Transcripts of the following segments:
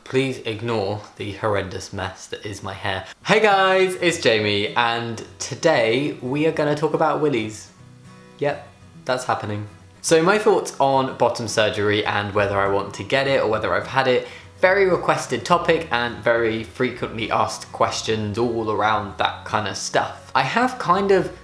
Please ignore the horrendous mess that is my hair. Hey guys, it's Jamie, and today we are going to talk about willies. Yep, that's happening. So my thoughts on bottom surgery and whether I want to get it or whether I've had it. Very requested topic and very frequently asked questions all around that kind of stuff. I have kind of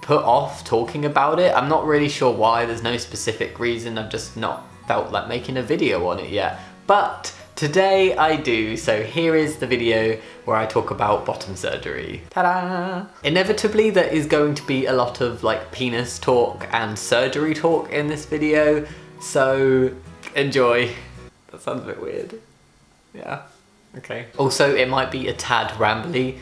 put off talking about it. I'm not really sure why, there's no specific reason, I've just not felt like making a video on it yet. But today I do, so here is the video where I talk about bottom surgery. Ta-da! Inevitably there is going to be a lot of like penis talk and surgery talk in this video, so enjoy. That sounds a bit weird. Yeah, okay. Also, it might be a tad rambly.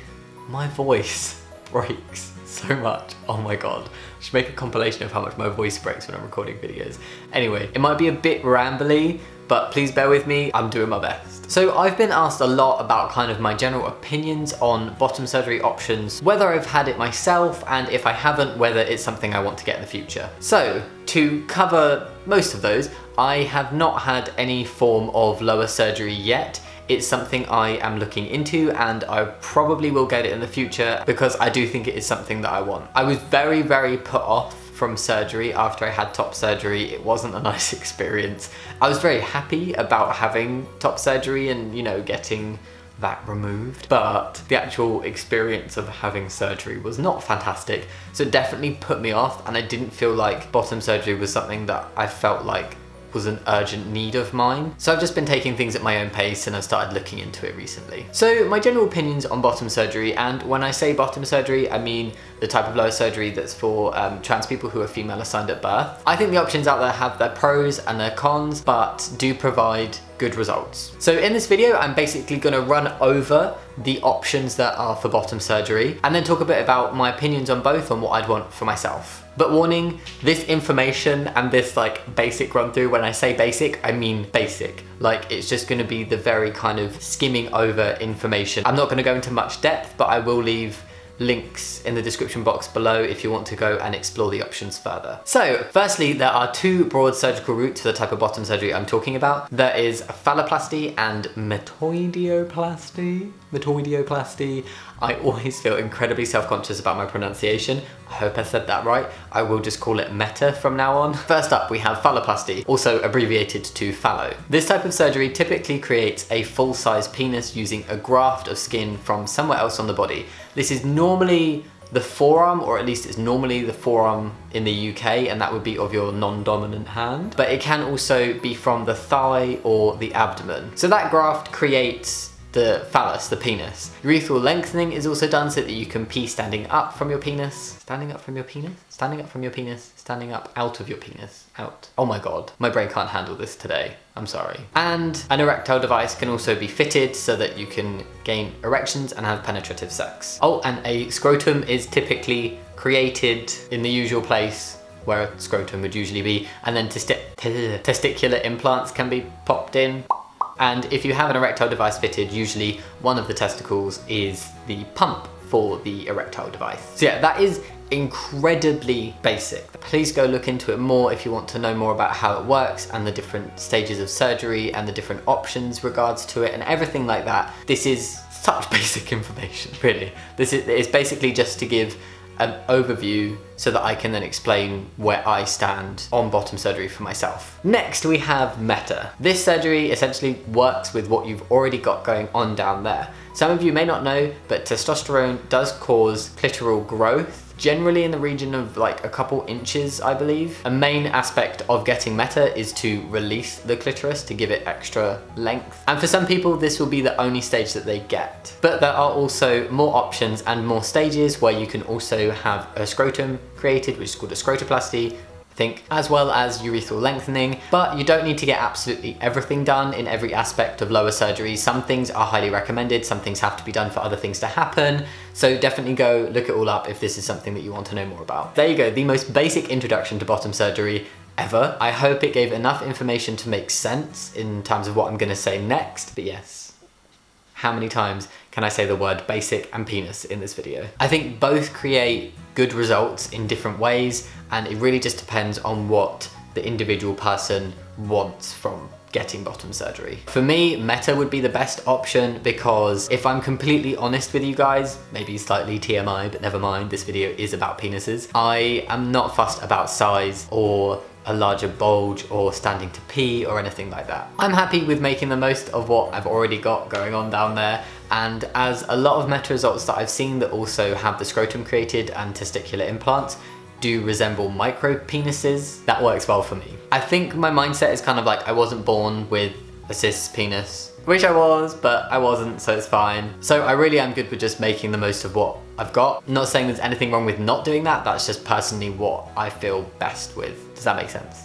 My voice breaks so much. Oh my god. I should make a compilation of how much my voice breaks when I'm recording videos. Anyway, it might be a bit rambly, but please bear with me, I'm doing my best. So I've been asked a lot about kind of my general opinions on bottom surgery options, whether I've had it myself, and if I haven't, whether it's something I want to get in the future. So, to cover most of those, I have not had any form of lower surgery yet. It's something I am looking into, and I probably will get it in the future because I do think it is something that I want. I was very, very put off from surgery after I had top surgery. It wasn't a nice experience. I was very happy about having top surgery and, you know, getting that removed, but the actual experience of having surgery was not fantastic. So it definitely put me off, and I didn't feel like bottom surgery was something that I felt like was an urgent need of mine. So I've just been taking things at my own pace, and I've started looking into it recently. So my general opinions on bottom surgery, and when I say bottom surgery, I mean the type of lower surgery that's for trans people who are female assigned at birth. I think the options out there have their pros and their cons, but do provide good results. So in this video, I'm basically gonna run over the options that are for bottom surgery, and then talk a bit about my opinions on both and what I'd want for myself. But warning, this information and this like basic run through, when I say basic, I mean basic. Like, it's just gonna be the very kind of skimming over information. I'm not gonna go into much depth, but I will leave links in the description box below if you want to go and explore the options further. So, firstly, there are two broad surgical routes for the type of bottom surgery I'm talking about. There is phalloplasty and metoidioplasty. I always feel incredibly self-conscious about my pronunciation. I hope I said that right. I will just call it meta from now on. First up, we have phalloplasty, also abbreviated to phallo. This type of surgery typically creates a full-size penis using a graft of skin from somewhere else on the body. This is normally the forearm, or at least it's normally the forearm in the UK, and that would be of your non-dominant hand. But it can also be from the thigh or the abdomen. So that graft creates the phallus, the penis. Urethral lengthening is also done so that you can pee standing up from your penis. Standing up from your penis? Standing up from your penis? Standing up out of your penis? Out. Oh my god, my brain can't handle this today. I'm sorry. And an erectile device can also be fitted so that you can gain erections and have penetrative sex. Oh, and a scrotum is typically created in the usual place where a scrotum would usually be, and then testicular implants can be popped in. And if you have an erectile device fitted, usually one of the testicles is the pump for the erectile device. So yeah, that is incredibly basic. Please go look into it more if you want to know more about how it works and the different stages of surgery and the different options regards to it and everything like that. This is such basic information, really. It's basically just to give an overview so that I can then explain where I stand on bottom surgery for myself. Next, we have meta. This surgery essentially works with what you've already got going on down there. Some of you may not know, but testosterone does cause clitoral growth, generally in the region of like a couple inches, I believe. A main aspect of getting meta is to release the clitoris to give it extra length. And for some people, this will be the only stage that they get. But there are also more options and more stages where you can also have a scrotum created, which is called a scrotoplasty, as well as urethral lengthening, but you don't need to get absolutely everything done in every aspect of lower surgery. Some things are highly recommended, some things have to be done for other things to happen, so definitely go look it all up if this is something that you want to know more about. There you go, the most basic introduction to bottom surgery ever. I hope it gave enough information to make sense in terms of what I'm going to say next, but yes. How many times can I say the word basic and penis in this video? I think both create good results in different ways, and it really just depends on what the individual person wants from getting bottom surgery. For me, Meta would be the best option because if I'm completely honest with you guys, maybe slightly TMI, but never mind, this video is about penises. I am not fussed about size or a larger bulge or standing to pee or anything like that. I'm happy with making the most of what I've already got going on down there, and as a lot of Meta results that I've seen that also have the scrotum created and testicular implants do resemble micro penises, that works well for me. I think my mindset is kind of like I wasn't born with a cis penis. Wish I was, but I wasn't, so it's fine. So I really am good with just making the most of what I've got. Not saying there's anything wrong with not doing that, that's just personally what I feel best with. Does that make sense?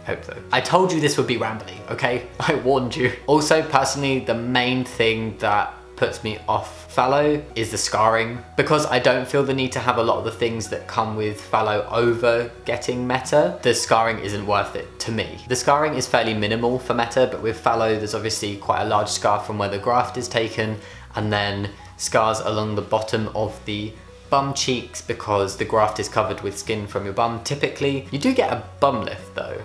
Hope so. I told you this would be rambly, okay? I warned you. Also, personally, the main thing that puts me off Phallo is the scarring, because I don't feel the need to have a lot of the things that come with Phallo over getting Meta. The scarring isn't worth it to me. The scarring is fairly minimal for Meta, but with Phallo there's obviously quite a large scar from where the graft is taken, and then scars along the bottom of the bum cheeks because the graft is covered with skin from your bum typically. You do get a bum lift though.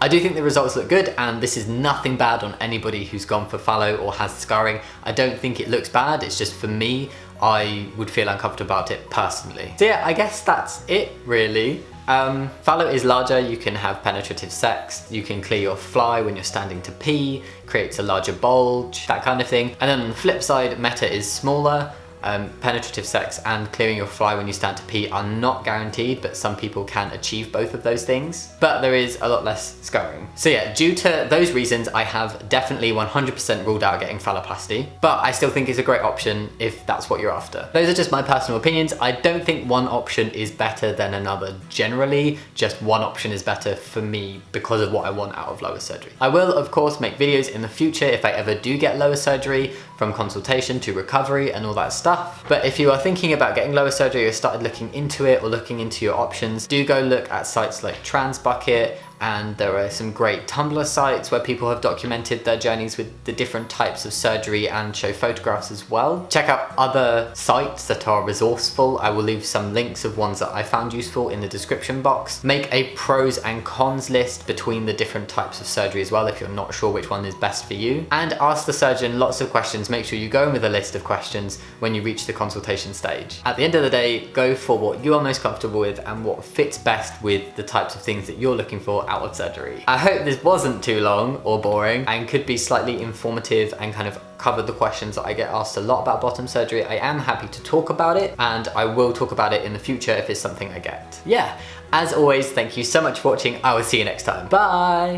I do think the results look good, and this is nothing bad on anybody who's gone for Phallo or has scarring. I don't think it looks bad, it's just for me, I would feel uncomfortable about it personally. So yeah, I guess that's it really. Phallo is larger, you can have penetrative sex, you can clear your fly when you're standing to pee, creates a larger bulge, that kind of thing. And then on the flip side, Meta is smaller. Penetrative sex and clearing your fly when you stand to pee are not guaranteed, but some people can achieve both of those things. But there is a lot less scarring. So yeah, due to those reasons, I have definitely 100% ruled out getting phalloplasty, but I still think it's a great option if that's what you're after. Those are just my personal opinions. I don't think one option is better than another generally, just one option is better for me because of what I want out of lower surgery. I will of course make videos in the future if I ever do get lower surgery, from consultation to recovery and all that stuff. But if you are thinking about getting lower surgery or started looking into it or looking into your options, do go look at sites like TransBucket, and there are some great Tumblr sites where people have documented their journeys with the different types of surgery and show photographs as well. Check out other sites that are resourceful. I will leave some links of ones that I found useful in the description box. Make a pros and cons list between the different types of surgery as well if you're not sure which one is best for you. And ask the surgeon lots of questions. Make sure you go in with a list of questions when you reach the consultation stage. At the end of the day, go for what you are most comfortable with and what fits best with the types of things that you're looking for out of surgery. I hope this wasn't too long or boring and could be slightly informative and kind of covered the questions that I get asked a lot about bottom surgery. I am happy to talk about it, and I will talk about it in the future if it's something I get. Yeah, as always, thank you so much for watching. I will see you next time. Bye!